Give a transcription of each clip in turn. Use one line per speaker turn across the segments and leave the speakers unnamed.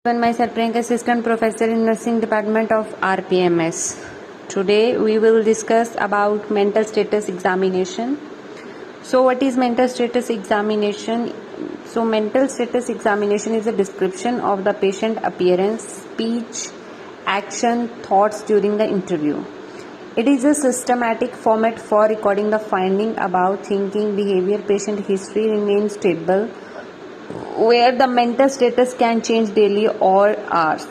Myself Priyanka, Assistant Professor in Nursing Department of RPMS. Today we will discuss about mental status examination. So what is mental status examination? So mental status examination is a description of the patient appearance, speech, action, thoughts during the interview. It is a systematic format for recording the finding about thinking, behavior, patient history remains stable, where the mental status can change daily or hours.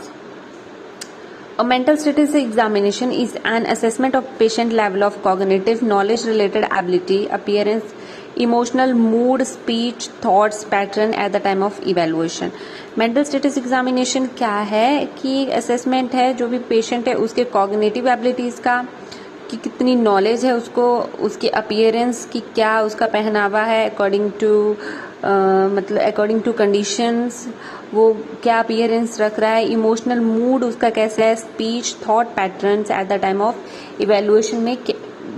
A mental status examination is an assessment of patient level of cognitive, knowledge-related ability, appearance, emotional, mood, speech, thoughts, pattern at the time of evaluation. Mental status examination क्या है कि assessment है जो भी patient है उसके cognitive abilities का, कि कितनी नॉलेज है उसको, उसके अपीयरेंस की क्या उसका पहनावा है अकॉर्डिंग टू कंडीशंस, वो क्या अपीयरेंस रख रहा है, इमोशनल मूड उसका कैसा है, speech, thought patterns at the time of evaluation में,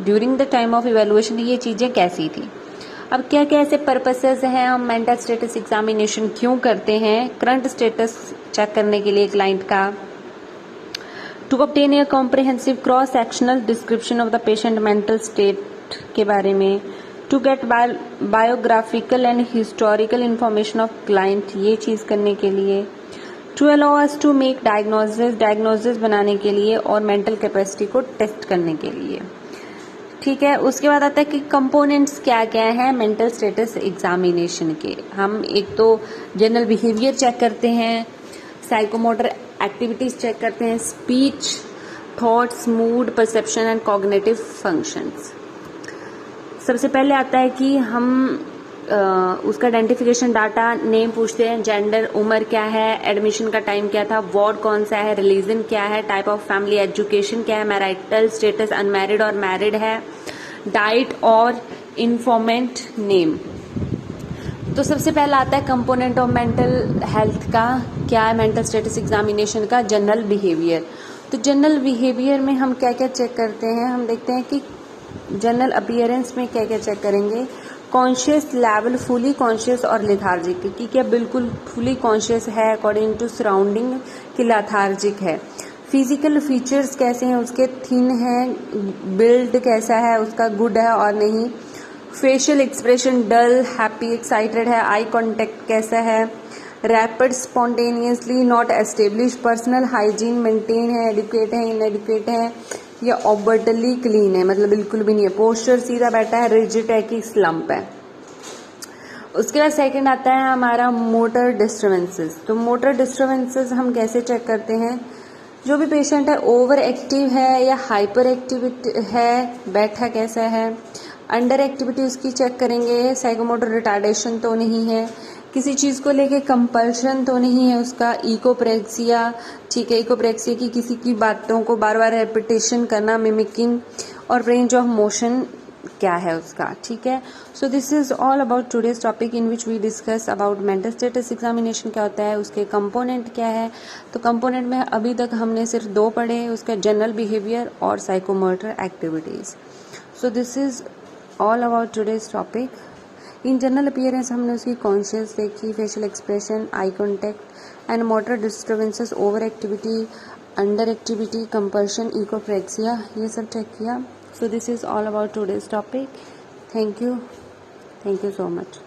during the time of evaluation ये चीज़ें कैसी थी. अब क्या क्या ऐसे पर्पसेस हैं, हम मेंटल स्टेटस एग्जामिनेशन क्यों करते हैं? करंट स्टेटस चेक करने के लिए क्लाइंट का, to obtain a comprehensive cross sectional description of the patient mental state के बारे में, to get biographical and historical information of client, ये चीज़ करने के लिए, to allow us to make diagnosis बनाने के लिए, और मेंटल कैपेसिटी को टेस्ट करने के लिए. ठीक है. उसके बाद आता है कि कंपोनेंट्स क्या क्या हैं मेंटल स्टेटस एग्जामिनेशन के. हम एक तो जनरल बिहेवियर चेक करते हैं, साइकोमोटर एक्टिविटीज चेक करते हैं, speech, thoughts, mood, perception and cognitive functions. सबसे पहले आता है कि हम उसका आइडेंटिफिकेशन डाटा, नेम पूछते हैं, जेंडर, उम्र क्या है, एडमिशन का टाइम क्या था, वार्ड कौन सा है, रिलीजन क्या है, टाइप ऑफ फैमिली, एजुकेशन क्या है, मैरिटल स्टेटस अनमैरिड और मैरिड है, डाइट और इन्फॉर्मेंट नेम. तो सबसे पहला आता है कंपोनेंट ऑफ मेंटल हेल्थ का. क्या है मेंटल स्टेटस एग्जामिनेशन का? General behaviour. तो जनरल बिहेवियर में हम क्या क्या चेक करते हैं? हम देखते हैं कि जनरल अपीयरेंस में क्या क्या चेक करेंगे. कॉन्शियस लेवल, फुली कॉन्शियस और लेथार्जिक, कि क्या बिल्कुल फुली कॉन्शियस है अकॉर्डिंग टू सराउंडिंग, की लेथार्जिक है. फिजिकल फीचर्स कैसे हैं उसके, थिन है, बिल्ड कैसा है उसका, गुड है और नहीं. फेशियल एक्सप्रेशन डल, हैप्पी, एक्साइटेड है. आई कांटेक्ट कैसा है, rapid, spontaneously, not establish. Personal hygiene maintain है, एडिक्वेट है, इनएडिक्वेट है, या ओबर्टली क्लीन है, मतलब बिल्कुल भी नहीं है. पोस्चर सीधा बैठा है, रिजिड है कि स्लम्प है. उसके बाद सेकंड आता है हमारा मोटर डिस्टर्बेंसेस. तो मोटर डिस्टर्बेंसेस हम कैसे चेक करते हैं? जो भी पेशेंट है ओवर एक्टिव है या हाइपर एक्टिविटी है, बैठा कैसा है, अंडर एक्टिविटी उसकी चेक करेंगे, साइकोमोटर रिटार्डेशन तो नहीं है, किसी चीज़ को लेके कंपल्शन तो नहीं है उसका, इकोप्रेक्सिया, ठीक है, इकोप्रेक्सिया की किसी की बातों को बार बार रेपिटेशन करना, मिमिकिंग, और रेंज ऑफ मोशन क्या है उसका. ठीक है. So this is all about today's topic in which we discuss about mental status examination क्या होता है, उसके कंपोनेंट क्या है. तो कंपोनेंट में अभी तक हमने सिर्फ 2 पढ़े, उसका जनरल बिहेवियर और psychomotor activities. So this is all about today's topic. In general appearance हमने उसकी कॉन्शियस देखी, facial expression, eye contact and motor disturbances, over activity, under activity, compulsion, echopraxia, ये सब चेक किया. सो this is all about today's topic. Thank you so much.